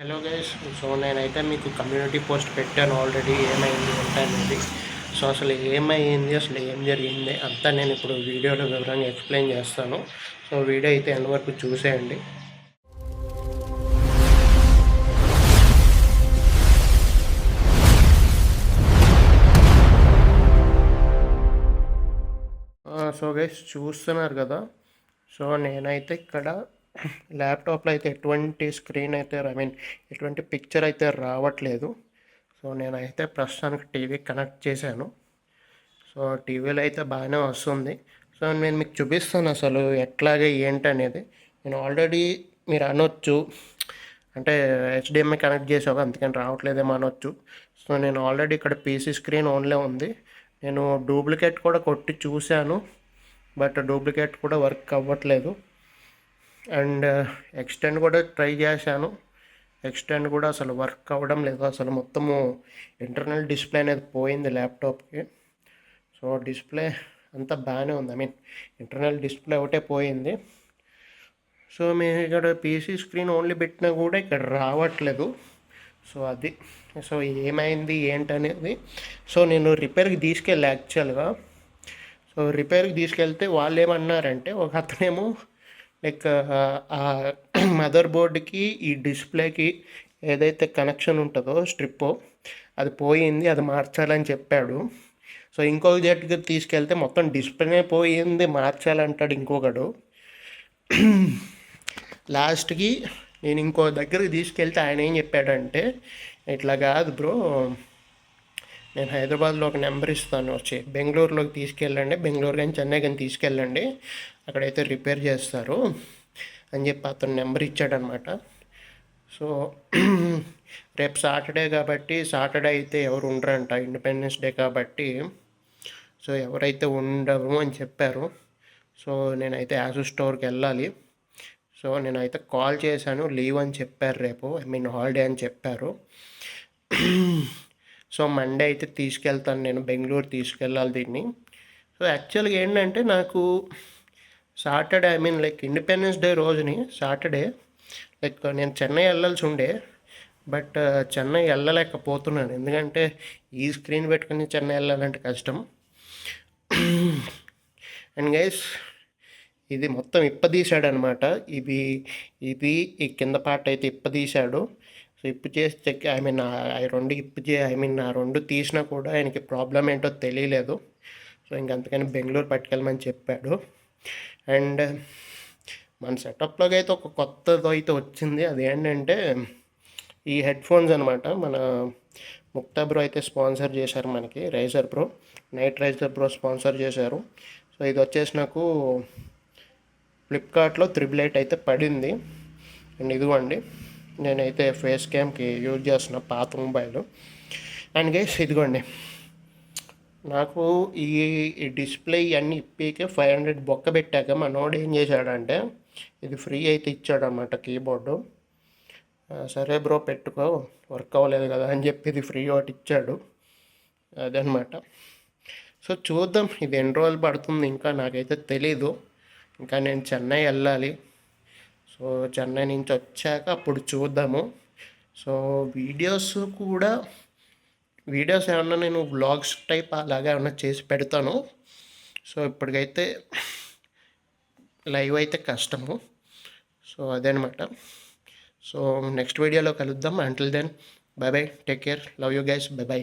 Hello guys. So నేనైతే మీకు community post పెట్టాను ఆల్రెడీ, ఏమైంది ఏంటనేది. సో అసలు ఏమైంది, అసలు ఏం జరిగింది అంతా నేను ఇప్పుడు వీడియోలో వివరంగా ఎక్స్ప్లెయిన్ చేస్తాను. సో వీడియో అయితే ఎండ్ వరకు చూసేయండి. సో గైస్ చూస్తున్నారు కదా. సో నేనైతే ఇక్కడ ల్యాప్టాప్లో అయితే ఎటువంటి స్క్రీన్ అయితే ఎటువంటి పిక్చర్ అయితే రావట్లేదు. సో నేనైతే ప్రస్తుతానికి టీవీ కనెక్ట్ చేశాను. సో టీవీలో అయితే బాగానే వస్తుంది. సో నేను మీకు చూపిస్తాను అసలు ఎట్లాగే ఏంటనేది. నేను ఆల్రెడీ మీరు అనొచ్చు, అంటే హెచ్డిఎంఐ కనెక్ట్ చేసావు అందుకని రావట్లేదేమో అనొచ్చు. సో నేను ఆల్రెడీ ఇక్కడ పీసీ స్క్రీన్ ఓన్లే ఉంది. నేను డూప్లికేట్ కూడా కొట్టి చూశాను, బట్ డూప్లికేట్ కూడా వర్క్ అవ్వట్లేదు. అండ్ ఎక్స్టెండ్ కూడా ట్రై చేశాను, ఎక్స్టెండ్ కూడా అసలు వర్క్ అవ్వడం లేదు. అసలు మొత్తము ఇంటర్నల్ డిస్ప్లే అనేది పోయింది ల్యాప్టాప్కి. సో డిస్ప్లే అంతా బాగానే ఉంది, ఇంటర్నల్ డిస్ప్లే ఒకటే పోయింది. సో మేము ఇక్కడ పీసీ స్క్రీన్ ఓన్లీ పెట్టినా కూడా ఇక్కడ రావట్లేదు. సో అది, సో ఏమైంది ఏంటనేది. సో నేను రిపేర్కి తీసుకెళ్ళి యాక్చువల్గా. సో రిపేర్కి తీసుకెళ్తే వాళ్ళు ఏమన్నారంటే, ఒక అతనేమో లైక్ ఆ మదర్ బోర్డుకి ఈ డిస్ప్లేకి ఏదైతే కనెక్షన్ ఉంటుందో స్ట్రిప్, అది పోయింది, అది మార్చాలని చెప్పాడు. సో ఇంకొక దగ్గరికి తీసుకెళ్తే మొత్తం డిస్ప్లేనే పోయింది, మార్చాలంటాడు ఇంకొకడు. లాస్ట్కి నేను ఇంకో దగ్గరికి తీసుకెళ్తే ఆయన ఏం చెప్పాడంటే, ఇట్లా కాదు బ్రో, నేను హైదరాబాద్లో ఒక నెంబర్ ఇస్తాను, వచ్చి బెంగళూరులోకి తీసుకెళ్ళండి, బెంగళూరు కానీ చెన్నై కానీ తీసుకెళ్ళండి, అక్కడైతే రిపేర్ చేస్తారు అని చెప్పి అతను నెంబర్ ఇచ్చాడనమాట. సో రేపు సాటర్డే కాబట్టి, సాటర్డే అయితే ఎవరు ఉండరంట, ఇండిపెండెన్స్ డే కాబట్టి. సో ఎవరైతే ఉండరు అని చెప్పారు. సో నేనైతే యాసూ స్టోర్కి వెళ్ళాలి. సో నేనైతే కాల్ చేశాను, లీవ్ అని చెప్పారు, రేపు హాలిడే అని చెప్పారు. సో మండే అయితే తీసుకెళ్తాను, నేను బెంగళూరు తీసుకెళ్ళాలి దీన్ని. సో యాక్చువల్గా ఏంటంటే నాకు సాటర్డే లైక్ ఇండిపెండెన్స్ డే రోజుని సాటర్డే లైక్ నేను చెన్నై వెళ్ళాల్సి ఉండే, బట్ చెన్నై వెళ్ళలేకపోతున్నాను. ఎందుకంటే ఈ స్క్రీన్ పెట్టుకుని చెన్నై వెళ్ళాలంటే కష్టం. అండ్ గైస్, ఇది మొత్తం ఇప్పదీశాడు అనమాట. ఇది ఈ కింద పార్ట్ అయితే ఇప్పదీశాడు. సో ఇప్పు చేసి చెక్ రెండు ఆ రెండు తీసినా కూడా ఆయనకి ప్రాబ్లం ఏంటో తెలియలేదు. సో ఇంకంతకని బెంగళూరు పట్టుకెళ్ళమని చెప్పాడు. అండ్ మన సెటప్లోకి అయితే ఒక కొత్తది అయితే వచ్చింది. అదేంటంటే ఈ హెడ్ ఫోన్స్ అనమాట. మన ముక్తా బ్రో అయితే స్పాన్సర్ చేశారు మనకి, raiser bro, night raiser bro sponsor చేశారు. సో ఇది వచ్చేసి నాకు ఫ్లిప్కార్ట్లో 888 అయితే పడింది. అండ్ ఇదిగోండి, నేనైతే ఫేస్ క్యామ్కి యూజ్ చేస్తున్న పాత మొబైల్. అండ్ గైస్ ఇదిగోండి, నాకు ఈ డిస్ప్లే ఇవన్నీ ఇప్పీకే 500 బొక్క పెట్టాక మనోడు ఏం చేశాడంటే, ఇది ఫ్రీ అయితే ఇచ్చాడనమాట కీబోర్డు. సరే బ్రో పెట్టుకో, వర్క్ అవ్వలేదు కదా అని చెప్పి ఇది ఫ్రీ ఒకటి ఇచ్చాడు, అదనమాట. సో చూద్దాం ఇది ఎన్ని రోజులు పడుతుంది ఇంకా నాకైతే తెలీదు. ఇంకా నేను చెన్నై వెళ్ళాలి. సో చెన్నై నుంచి వచ్చాక అప్పుడు చూద్దాము. సో వీడియోస్ ఏమన్నా నేను వ్లాగ్స్ టైప్ అలాగే ఏమన్నా చేసి పెడతాను. సో ఇప్పటికైతే లైవ్ అయితే కష్టము. సో అదనమాట. సో నెక్స్ట్ వీడియోలో కలుద్దాం. Until then bye bye, take care, love you guys, bye by.